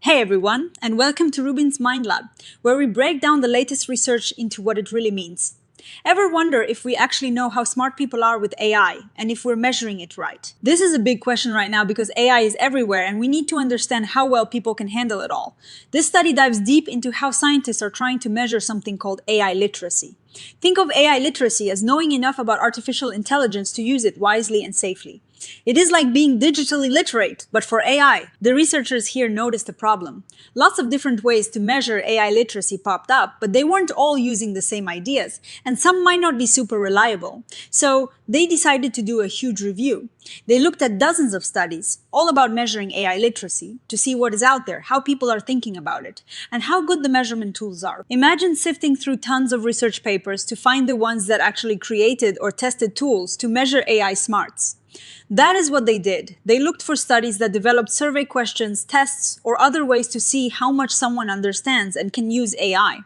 Hey everyone, and welcome to RUBIN'S MindLab, where we break down the latest research into what it really means. Ever wonder if we actually know how smart people are with AI, and if we're measuring it right? This is a big question right now because AI is everywhere and we need to understand how well people can handle it all. This study dives deep into how scientists are trying to measure something called AI literacy. Think of AI literacy as knowing enough about artificial intelligence to use it wisely and safely. It is like being digitally literate, but for AI. The researchers here noticed a problem. Lots of different ways to measure AI literacy popped up, but they weren't all using the same ideas, and some might not be super reliable. So they decided to do a huge review. They looked at dozens of studies, all about measuring AI literacy, to see what is out there, how people are thinking about it, and how good the measurement tools are. Imagine sifting through tons of research papers to find the ones that actually created or tested tools to measure AI smarts. That is what they did. They looked for studies that developed survey questions, tests, or other ways to see how much someone understands and can use AI.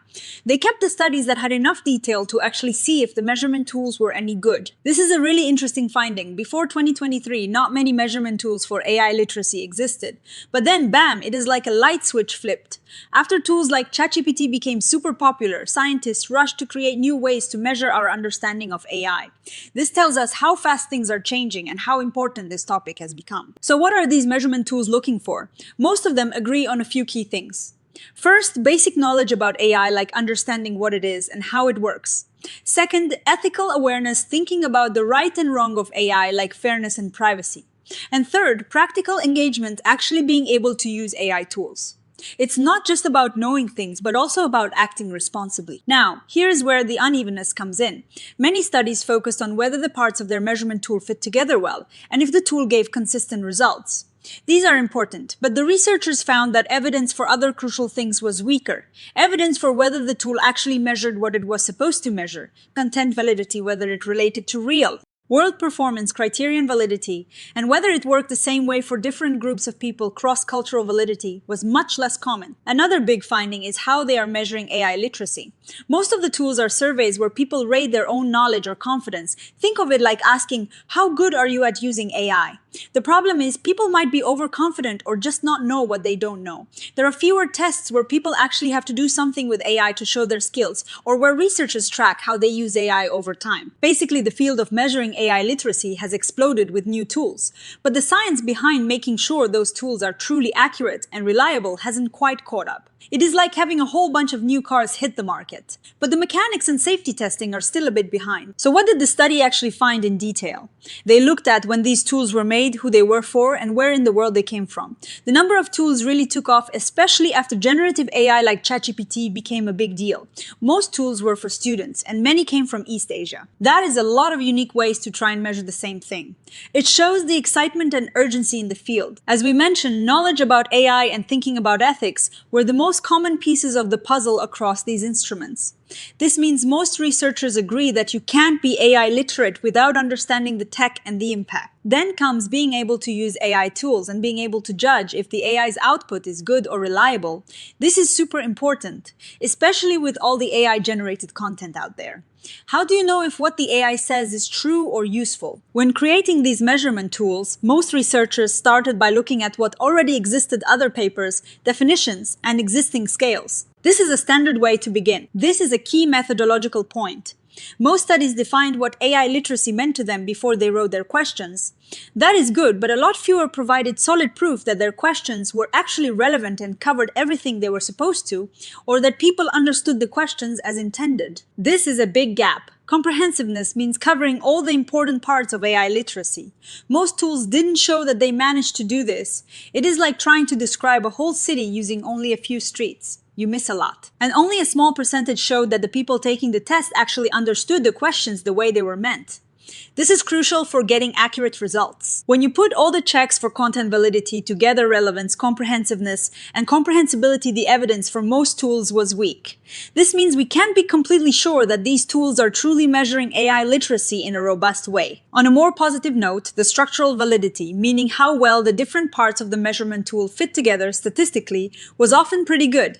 They kept the studies that had enough detail to actually see if the measurement tools were any good. This is a really interesting finding. Before 2023, not many measurement tools for AI literacy existed. But then, bam, it is like a light switch flipped. After tools like ChatGPT became super popular, scientists rushed to create new ways to measure our understanding of AI. This tells us how fast things are changing and how important this topic has become. So what are these measurement tools looking for? Most of them agree on a few key things. First, basic knowledge about AI, like understanding what it is and how it works. Second, ethical awareness, thinking about the right and wrong of AI, like fairness and privacy. And third, practical engagement, actually being able to use AI tools. It's not just about knowing things, but also about acting responsibly. Now, here's where the unevenness comes in. Many studies focused on whether the parts of their measurement tool fit together well, and if the tool gave consistent results. These are important, but the researchers found that evidence for other crucial things was weaker. Evidence for whether the tool actually measured what it was supposed to measure, content validity, whether it related to real, world performance, criterion validity, and whether it worked the same way for different groups of people, cross-cultural validity, was much less common. Another big finding is how they are measuring AI literacy. Most of the tools are surveys where people rate their own knowledge or confidence. Think of it like asking, how good are you at using AI? The problem is people might be overconfident or just not know what they don't know. There are fewer tests where people actually have to do something with AI to show their skills, or where researchers track how they use AI over time. Basically, the field of measuring AI literacy has exploded with new tools, but the science behind making sure those tools are truly accurate and reliable hasn't quite caught up. It is like having a whole bunch of new cars hit the market, but the mechanics and safety testing are still a bit behind. So what did the study actually find in detail? They looked at when these tools were made, who they were for, and where in the world they came from. The number of tools really took off, especially after generative AI like ChatGPT became a big deal. Most tools were for students, and many came from East Asia. That is a lot of unique ways to try and measure the same thing. It shows the excitement and urgency in the field. As we mentioned, knowledge about AI and thinking about ethics were the most common pieces of the puzzle across these instruments. This means most researchers agree that you can't be AI literate without understanding the tech and the impact. Then comes being able to use AI tools and being able to judge if the AI's output is good or reliable. This is super important, especially with all the AI-generated content out there. How do you know if what the AI says is true or useful? When creating these measurement tools, most researchers started by looking at what already existed, other papers, definitions, and existing scales. This is a standard way to begin. This is a key methodological point. Most studies defined what AI literacy meant to them before they wrote their questions. That is good, but a lot fewer provided solid proof that their questions were actually relevant and covered everything they were supposed to, or that people understood the questions as intended. This is a big gap. Comprehensiveness means covering all the important parts of AI literacy. Most tools didn't show that they managed to do this. It is like trying to describe a whole city using only a few streets. You miss a lot. And only a small percentage showed that the people taking the test actually understood the questions the way they were meant. This is crucial for getting accurate results. When you put all the checks for content validity together, relevance, comprehensiveness, and comprehensibility, the evidence for most tools was weak. This means we can't be completely sure that these tools are truly measuring AI literacy in a robust way. On a more positive note, the structural validity, meaning how well the different parts of the measurement tool fit together statistically, was often pretty good.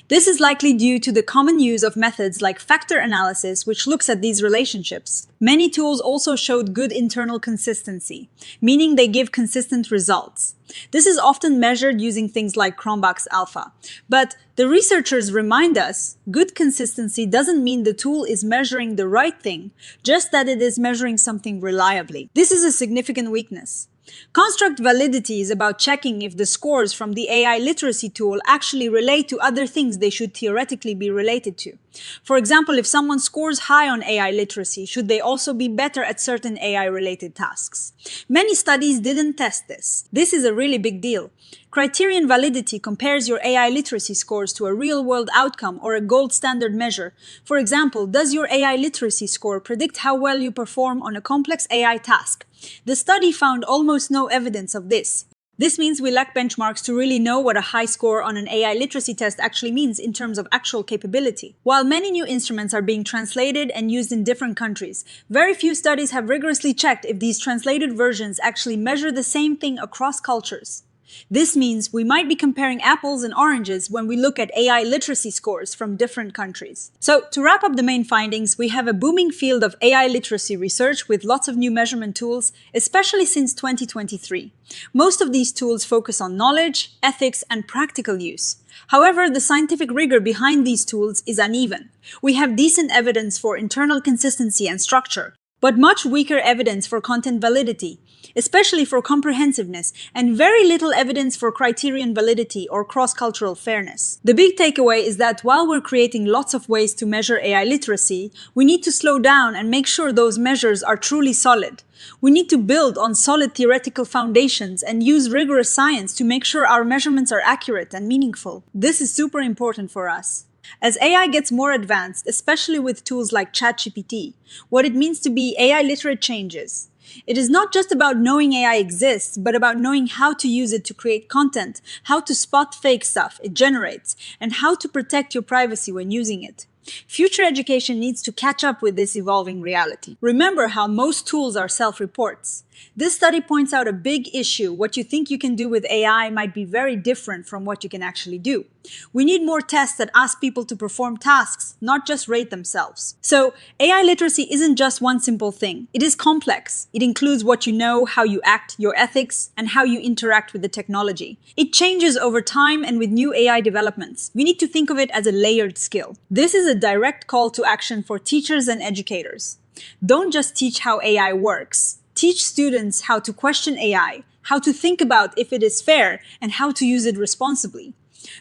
This is likely due to the common use of methods like factor analysis, which looks at these relationships. Many tools also showed good internal consistency, meaning they give consistent results. This is often measured using things like Cronbach's alpha. But the researchers remind us, good consistency doesn't mean the tool is measuring the right thing, just that it is measuring something reliably. This is a significant weakness. Construct validity is about checking if the scores from the AI literacy tool actually relate to other things they should theoretically be related to. For example, if someone scores high on AI literacy, should they also be better at certain AI-related tasks? Many studies didn't test this. This is a really big deal. Criterion validity compares your AI literacy scores to a real-world outcome or a gold standard measure. For example, does your AI literacy score predict how well you perform on a complex AI task? The study found almost no evidence of this. This means we lack benchmarks to really know what a high score on an AI literacy test actually means in terms of actual capability. While many new instruments are being translated and used in different countries, very few studies have rigorously checked if these translated versions actually measure the same thing across cultures. This means we might be comparing apples and oranges when we look at AI literacy scores from different countries. So, to wrap up the main findings, we have a booming field of AI literacy research with lots of new measurement tools, especially since 2023. Most of these tools focus on knowledge, ethics, and practical use. However, the scientific rigor behind these tools is uneven. We have decent evidence for internal consistency and structure, but much weaker evidence for content validity, especially for comprehensiveness, and very little evidence for criterion validity or cross-cultural fairness. The big takeaway is that while we're creating lots of ways to measure AI literacy, we need to slow down and make sure those measures are truly solid. We need to build on solid theoretical foundations and use rigorous science to make sure our measurements are accurate and meaningful. This is super important for us. As AI gets more advanced, especially with tools like ChatGPT, what it means to be AI literate changes. It is not just about knowing AI exists, but about knowing how to use it to create content, how to spot fake stuff it generates, and how to protect your privacy when using it. Future education needs to catch up with this evolving reality. Remember how most tools are self-reports. This study points out a big issue. What you think you can do with AI might be very different from what you can actually do. We need more tests that ask people to perform tasks, not just rate themselves. So, AI literacy isn't just one simple thing. It is complex. It includes what you know, how you act, your ethics, and how you interact with the technology. It changes over time and with new AI developments. We need to think of it as a layered skill. This is a direct call to action for teachers and educators. Don't just teach how AI works. Teach students how to question AI, how to think about if it is fair, and how to use it responsibly.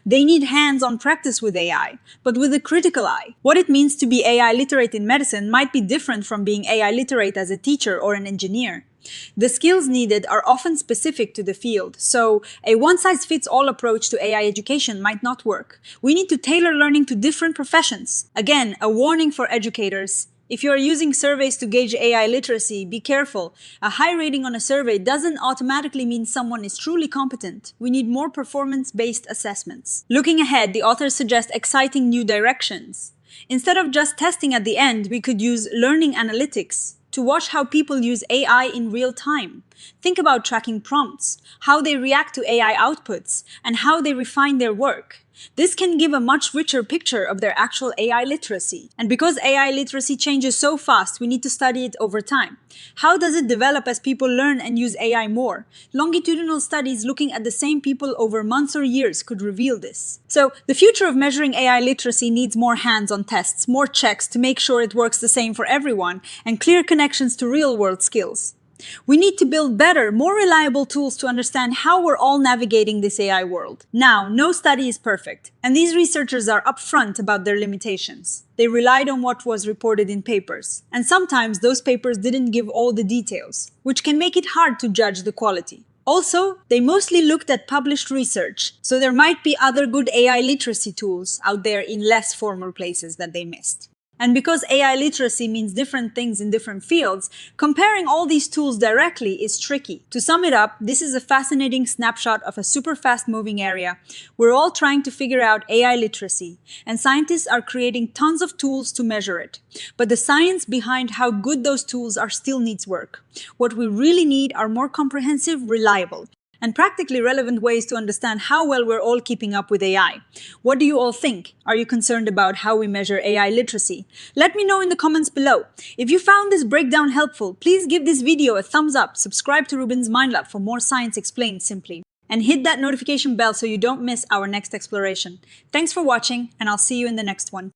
They need hands-on practice with AI, but with a critical eye. What it means to be AI literate in medicine might be different from being AI literate as a teacher or an engineer. The skills needed are often specific to the field, so a one-size-fits-all approach to AI education might not work. We need to tailor learning to different professions. Again, a warning for educators. If you are using surveys to gauge AI literacy, be careful. A high rating on a survey doesn't automatically mean someone is truly competent. We need more performance-based assessments. Looking ahead, the authors suggest exciting new directions. Instead of just testing at the end, we could use learning analytics to watch how people use AI in real time. Think about tracking prompts, how they react to AI outputs, and how they refine their work. This can give a much richer picture of their actual AI literacy. And because AI literacy changes so fast, we need to study it over time. How does it develop as people learn and use AI more? Longitudinal studies looking at the same people over months or years could reveal this. So, the future of measuring AI literacy needs more hands-on tests, more checks to make sure it works the same for everyone, and clear connections to real-world skills. We need to build better, more reliable tools to understand how we're all navigating this AI world. Now, no study is perfect, and these researchers are upfront about their limitations. They relied on what was reported in papers, and sometimes those papers didn't give all the details, which can make it hard to judge the quality. Also, they mostly looked at published research, so there might be other good AI literacy tools out there in less formal places that they missed. And because AI literacy means different things in different fields, comparing all these tools directly is tricky. To sum it up, this is a fascinating snapshot of a super fast-moving area. We're all trying to figure out AI literacy, and scientists are creating tons of tools to measure it. But the science behind how good those tools are still needs work. What we really need are more comprehensive, reliable, and practically relevant ways to understand how well we're all keeping up with AI. What do you all think? Are you concerned about how we measure AI literacy? Let me know in the comments below. If you found this breakdown helpful, please give this video a thumbs up, subscribe to RUBIN'S MindLab for more science explained simply, and hit that notification bell so you don't miss our next exploration. Thanks for watching, and I'll see you in the next one.